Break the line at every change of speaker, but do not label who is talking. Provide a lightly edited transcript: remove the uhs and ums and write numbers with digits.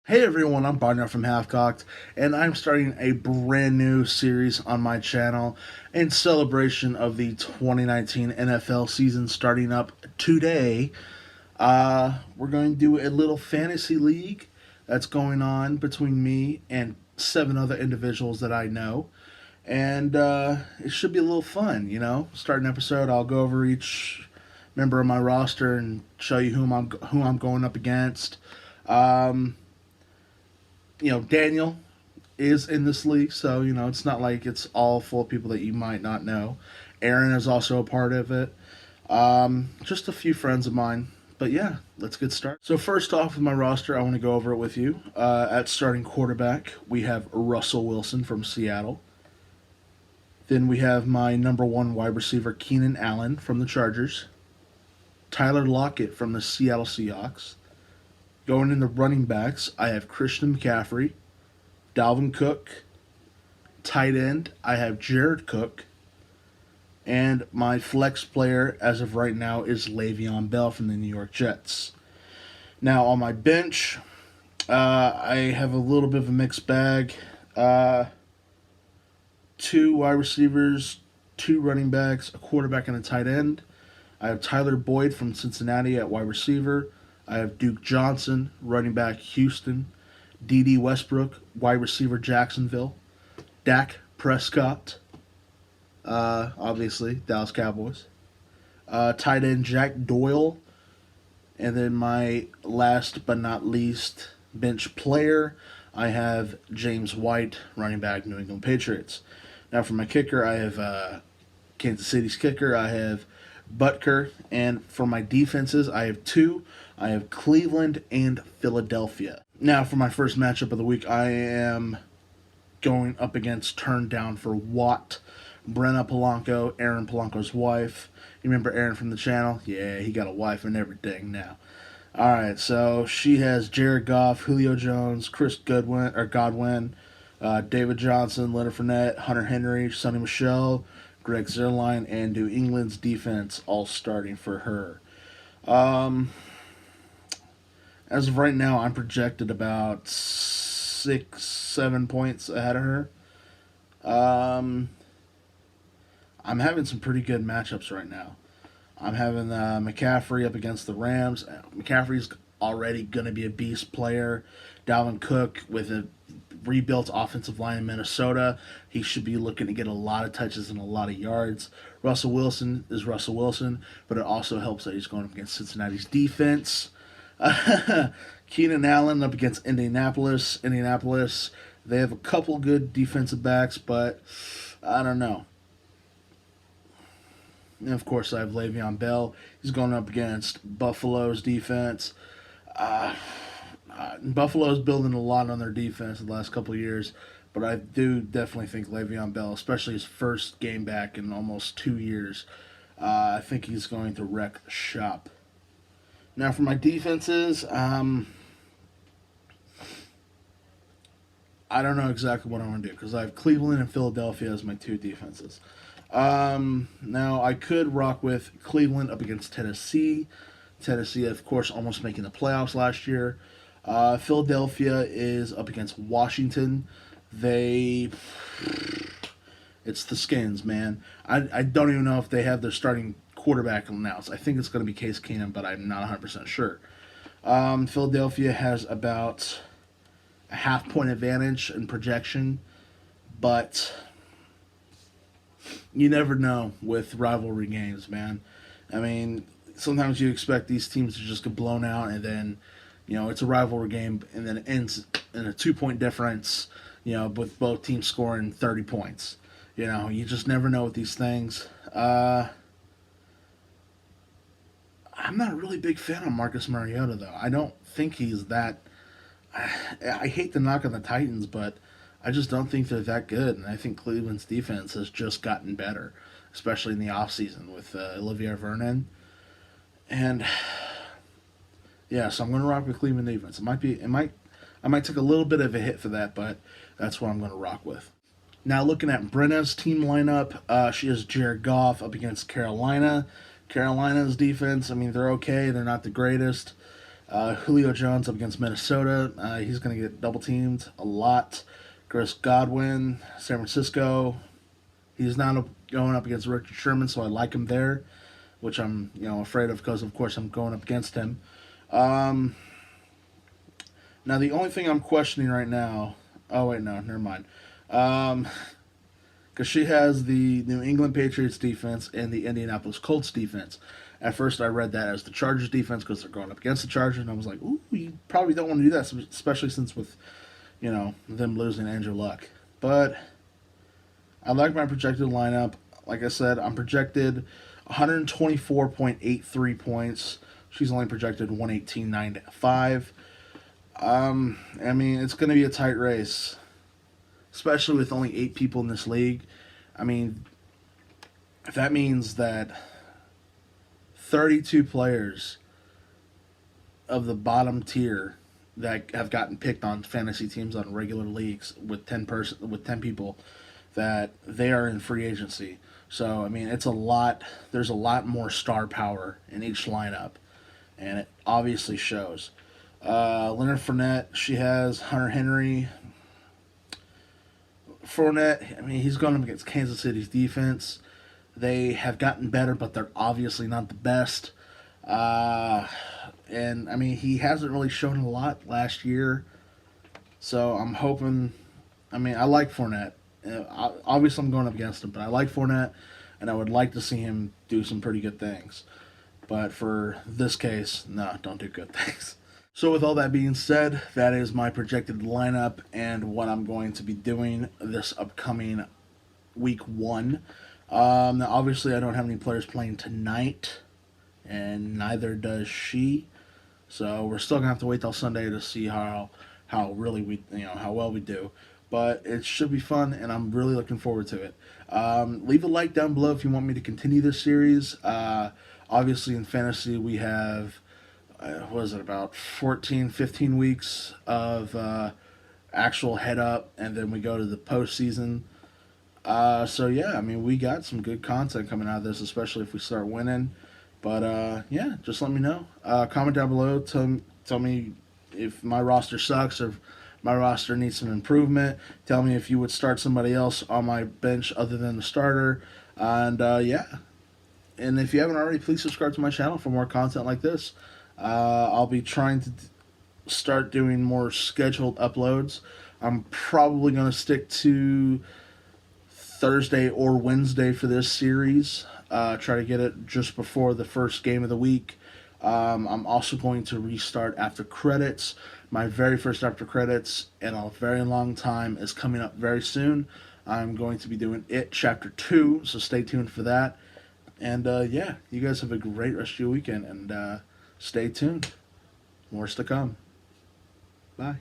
Hey everyone, I'm Barney from HalfKocked, and I'm starting a brand new series on my channel in celebration of the 2019 NFL season starting up today. We're going to do a little fantasy league that's going on between me and 7 other individuals that I know, and it should be a little fun. Start an episode, I'll go over each member of my roster and show you who I'm going up against. Um, Daniel is in this league, so it's not like it's all full of people that you might not know. Aaron is also a part of it. Just a few friends of mine. But yeah, let's get started. So first off with my roster, I want to go over it with you. At starting quarterback, we have Russell Wilson from Seattle. Then we have my number one wide receiver, Keenan Allen from the Chargers. Tyler Lockett from the Seattle Seahawks. Going in the running backs, I have Christian McCaffrey, Dalvin Cook. Tight end, I have Jared Cook. And my flex player as of right now is Le'Veon Bell from the New York Jets. Now on my bench, I have a little bit of a mixed bag. 2 wide receivers, 2 running backs, a quarterback, and a tight end. I have Tyler Boyd from Cincinnati at wide receiver. I have Duke Johnson, running back, Houston. D.D. Westbrook, wide receiver, Jacksonville. Dak Prescott, obviously, Dallas Cowboys. Tight end, Jack Doyle. And then my last but not least bench player, I have James White, running back, New England Patriots. Now for my kicker, I have Kansas City's kicker. I have Butker. And for my defenses, I have 2. I have Cleveland and Philadelphia. Now, for my first matchup of the week, I am going up against Turned Down for Watt, Brenna Polanco, Aaron Polanco's wife. You remember Aaron from the channel? Yeah, he got a wife and everything now. Alright, so she has Jared Goff, Julio Jones, Chris Godwin, David Johnson, Leonard Fournette, Hunter Henry, Sonny Michel, Greg Zerline, and New England's defense all starting for her. As of right now, I'm projected about 6, 7 points ahead of her. I'm having some pretty good matchups right now. I'm having McCaffrey up against the Rams. McCaffrey's already going to be a beast player. Dalvin Cook with a rebuilt offensive line in Minnesota. He should be looking to get a lot of touches and a lot of yards. Russell Wilson is Russell Wilson, but it also helps that he's going up against Cincinnati's defense. Keenan Allen up against Indianapolis. They have a couple good defensive backs, but I don't know. And of course, I have Le'Veon Bell. He's going up against Buffalo's defense. Buffalo's building a lot on their defense the last couple of years, but I do definitely think Le'Veon Bell, especially his first game back in almost 2 years, I think he's going to wreck the shop. Now for my defenses, I don't know exactly what I want to do because I have Cleveland and Philadelphia as my 2 defenses. Now I could rock with Cleveland up against Tennessee. Tennessee, of course, almost making the playoffs last year. Philadelphia is up against Washington. It's the Skins, man. I don't even know if they have their starting quarterback announced. I think it's going to be Case Keenum, but I'm not 100% sure. Philadelphia has about a half-point advantage in projection, but you never know with rivalry games, man. I mean, sometimes you expect these teams to just get blown out, and then, it's a rivalry game, and then it ends in a 2-point difference, with both teams scoring 30 points. You just never know with these things. I'm not a really big fan of Marcus Mariota, though. I don't think he's that. I hate to knock on the Titans, but I just don't think they're that good. And I think Cleveland's defense has just gotten better, especially in the offseason with Olivier Vernon. And yeah, so I'm going to rock with Cleveland defense. I might take a little bit of a hit for that, but that's what I'm going to rock with. Now looking at Brenna's team lineup, she has Jared Goff up against Carolina. Carolina's defense, I mean, they're okay. They're not the greatest. Julio Jones up against Minnesota. He's going to get double teamed a lot. Chris Godwin, San Francisco. He's not going up against Richard Sherman, so I like him there, which I'm afraid of because of course I'm going up against him. Um, Now the only thing I'm questioning right now. Oh wait, no, never mind. Um, because she has the New England Patriots defense and the Indianapolis Colts defense. At first, I read that as the Chargers defense because they're going up against the Chargers, and I was like, "Ooh, you probably don't want to do that, especially since with them losing Andrew Luck." But I like my projected lineup. Like I said, I'm projected 124.83 points. She's only projected 118.95. I mean, it's going to be a tight race, especially with only 8 people in this league. I mean, that means that 32 players of the bottom tier that have gotten picked on fantasy teams on regular leagues with 10 people that they are in free agency. So I mean, it's a lot. There's a lot more star power in each lineup, and it obviously shows. Leonard Fournette, she has Hunter Henry. Fournette, I mean, he's going up against Kansas City's defense. They have gotten better, but they're obviously not the best. Uh, and I mean, he hasn't really shown a lot last year, so I'm hoping. I mean, I like Fournette. Obviously, I'm going up against him, but I like Fournette, and I would like to see him do some pretty good things. But for this case, no, don't do good things. So, with all that being said, that is my projected lineup and what I'm going to be doing this upcoming week 1. Now, obviously, I don't have any players playing tonight, and neither does she. So we're still gonna have to wait till Sunday to see how really we how well we do. But it should be fun, and I'm really looking forward to it. Leave a like down below if you want me to continue this series. Obviously, in fantasy, we have what is it, about 14, 15 weeks of actual head up, and then we go to the postseason. So yeah, I mean, we got some good content coming out of this, especially if we start winning. But yeah, just let me know. Comment down below. Tell me if my roster sucks or if my roster needs some improvement. Tell me if you would start somebody else on my bench other than the starter. And yeah, and if you haven't already, please subscribe to my channel for more content like this. I'll be trying to start doing more scheduled uploads. I'm probably going to stick to Thursday or Wednesday for this series. Try to get it just before the first game of the week. I'm also going to restart after credits. My very first after credits in a very long time is coming up very soon. I'm going to be doing it chapter 2, so stay tuned for that. And yeah, you guys have a great rest of your weekend, and stay tuned. More's to come. Bye.